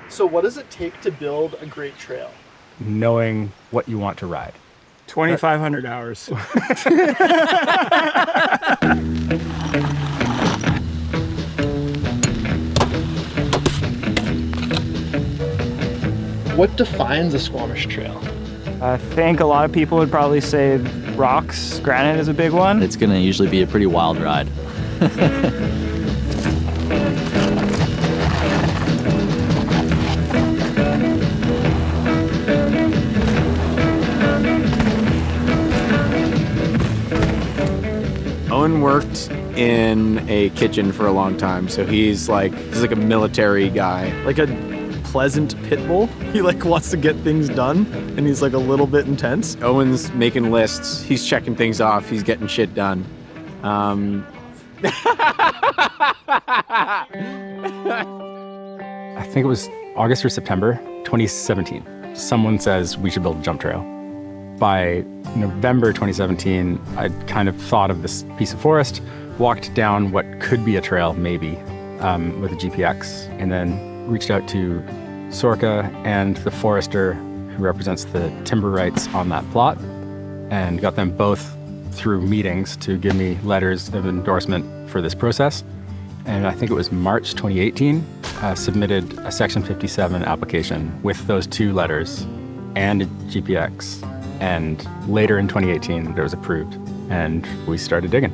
So what does it take to build a great trail? Knowing what you want to ride. 2,500 hours. What defines a Squamish trail? I think a lot of people would probably say rocks, granite is a big one. It's gonna usually be a pretty wild ride. Owen worked in a kitchen for a long time, so he's like a military guy, like a pleasant pit bull. He like wants to get things done, and he's like a little bit intense. Owen's making lists, he's checking things off, he's getting shit done. I think it was August or September 2017. Someone says we should build a jump trail. By November 2017, I'd kind of thought of this piece of forest, walked down what could be a trail, maybe, with a GPX, and then reached out to Sorka and the forester who represents the timber rights on that plot, and got them both through meetings to give me letters of endorsement for this process. And I think it was March 2018, submitted a Section 57 application with those two letters and a GPX. And later in 2018, it was approved, and we started digging.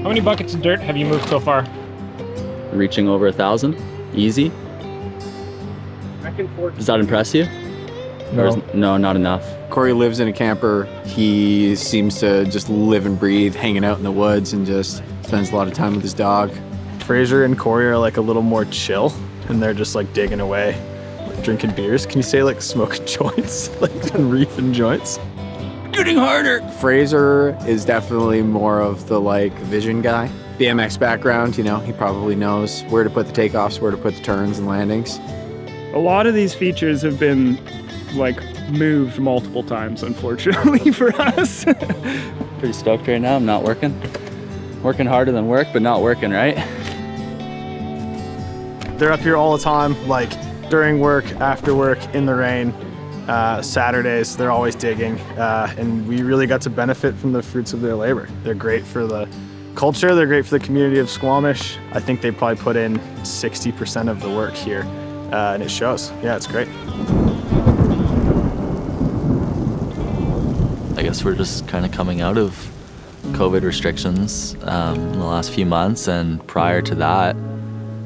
How many buckets of dirt have you moved so far? Reaching over 1,000, easy. Does that impress you? No, not enough. Corey lives in a camper. He seems to just live and breathe, hanging out in the woods, and just spends a lot of time with his dog. Fraser and Corey are like a little more chill, and they're just like digging away, like drinking beers. Can you say like smoking joints, like reefing joints? Getting harder. Fraser is definitely more of the like vision guy. BMX background, you know, he probably knows where to put the takeoffs, where to put the turns and landings. A lot of these features have been like moved multiple times, unfortunately for us. Pretty stoked right now. I'm not working. Working harder than work, but not working, right? They're up here all the time, like during work, after work, in the rain. Saturdays, they're always digging, and we really got to benefit from the fruits of their labor. They're great for the culture, they're great for the community of Squamish. I think they probably put in 60% of the work here, and it shows. Yeah, it's great. I guess we're just kind of coming out of COVID restrictions in the last few months, and prior to that,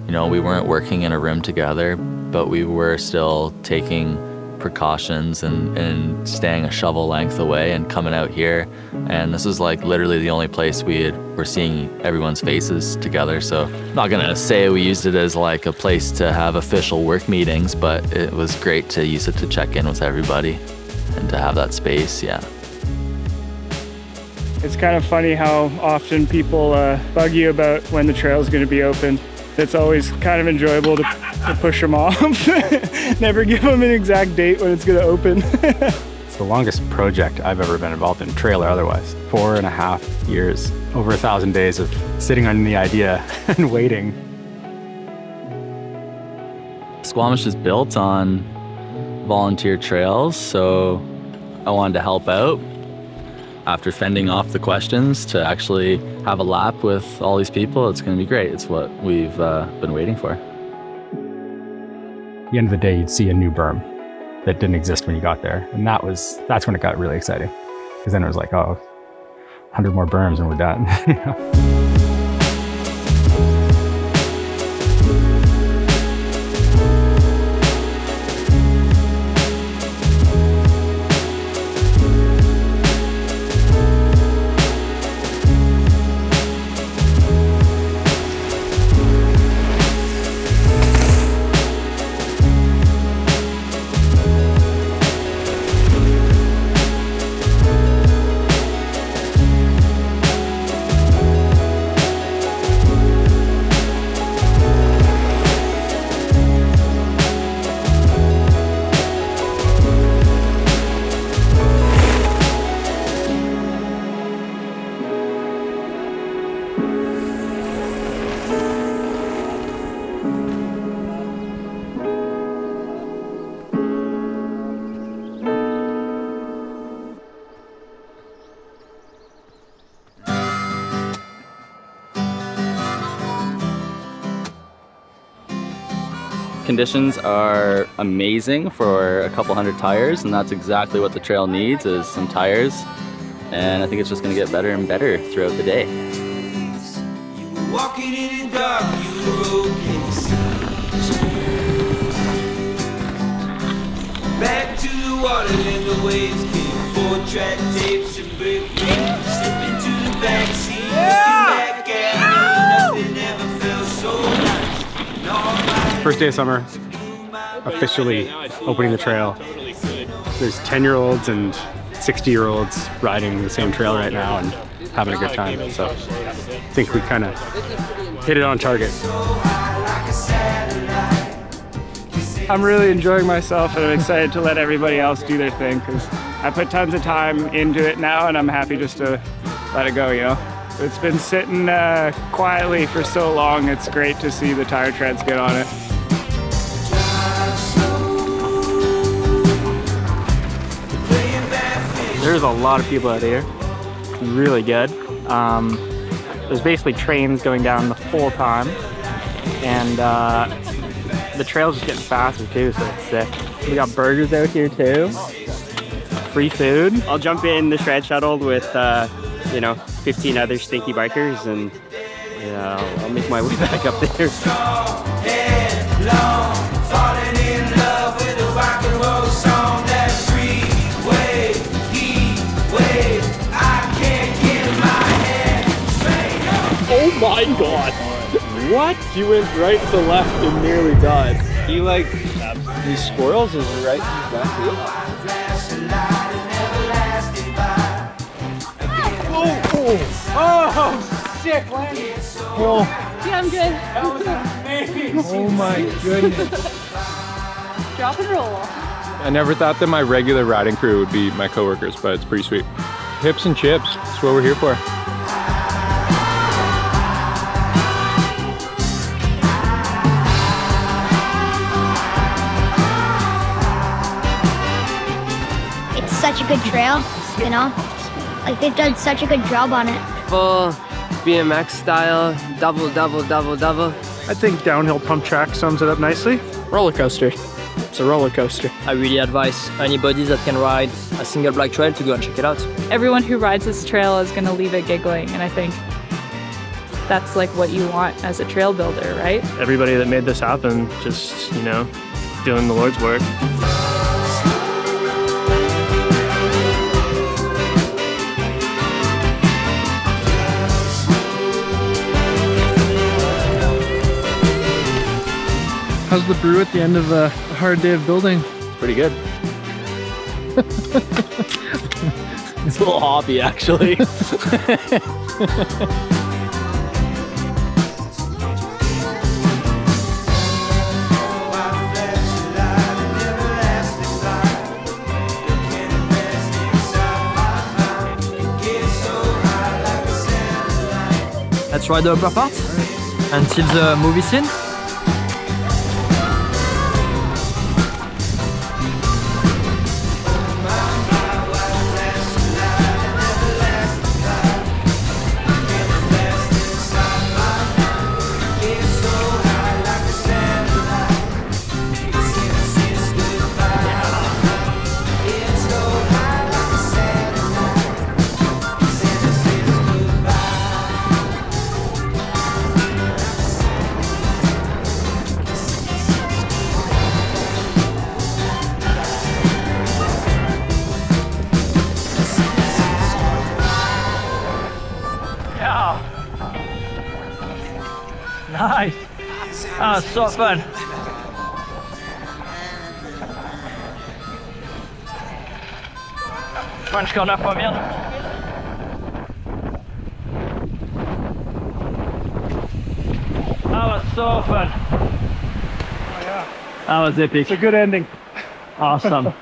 you know, we weren't working in a room together, but we were still taking precautions and staying a shovel length away and coming out here. And this is like literally the only place we're seeing everyone's faces together. So I'm not gonna say we used it as like a place to have official work meetings, but it was great to use it to check in with everybody and to have that space, yeah. It's kind of funny how often people bug you about when the trail is going to be open. It's always kind of enjoyable to push them off. Never give them an exact date when it's going to open. It's the longest project I've ever been involved in, trail or otherwise. 4.5 years, over 1,000 days of sitting on the idea and waiting. Squamish is built on volunteer trails, so I wanted to help out. After fending off the questions, to actually have a lap with all these people, it's going to be great. It's what we've been waiting for. At the end of the day, you'd see a new berm that didn't exist when you got there. And that's when it got really exciting. Because then it was like, oh, 100 more berms and we're done. You know? Conditions are amazing for a couple hundred tires, and that's exactly what the trail needs, is some tires. And I think it's just gonna get better and better throughout the day. Walking in the dark, you were okay. Back to the water and the waves came. 4-track tapes and brick rings. Slip into the backseat, looking back at me. Nothing ever felt so nice. First day of summer, officially opening the trail. There's 10-year-olds and 60-year-olds riding the same trail right now and having a good time. So I think we kind of hit it on target. I'm really enjoying myself, and I'm excited to let everybody else do their thing, because I put tons of time into it now, and I'm happy just to let it go, you know? It's been sitting quietly for so long. It's great to see the tire treads get on it. There's a lot of people out here. It's really good. There's basically trains going down the whole time, and the trail's just getting faster too, so it's sick. We got burgers out here too. Free food. I'll jump in the shred shuttle with, you know, 15 other stinky bikers, and yeah, I'll make my way back up there. Oh my god! What? You went right to left and nearly died. You like these squirrels is right back here. Oh, sick landing. Oh, Yeah, I'm good. That was amazing. oh my goodness. Drop and roll. I never thought that my regular riding crew would be my coworkers, but it's pretty sweet. Hips and chips, that's what we're here for. It's such a good trail, you know? Like, they've done such a good job on it. Full BMX style, double. I think downhill pump track sums it up nicely. Roller coaster. It's a roller coaster. I really advise anybody that can ride a single black trail to go and check it out. Everyone who rides this trail is going to leave it giggling, and I think that's like what you want as a trail builder, right? Everybody that made this happen, just, you know, doing the Lord's work. How's the brew at the end of a hard day of building? Pretty good. It's a little hoppy, actually. Let's ride the upper part until the movie scene. Nice. Oh, so fun. French corner pas bien. That was so fun. Oh, yeah. That was epic. It's a good ending. Awesome.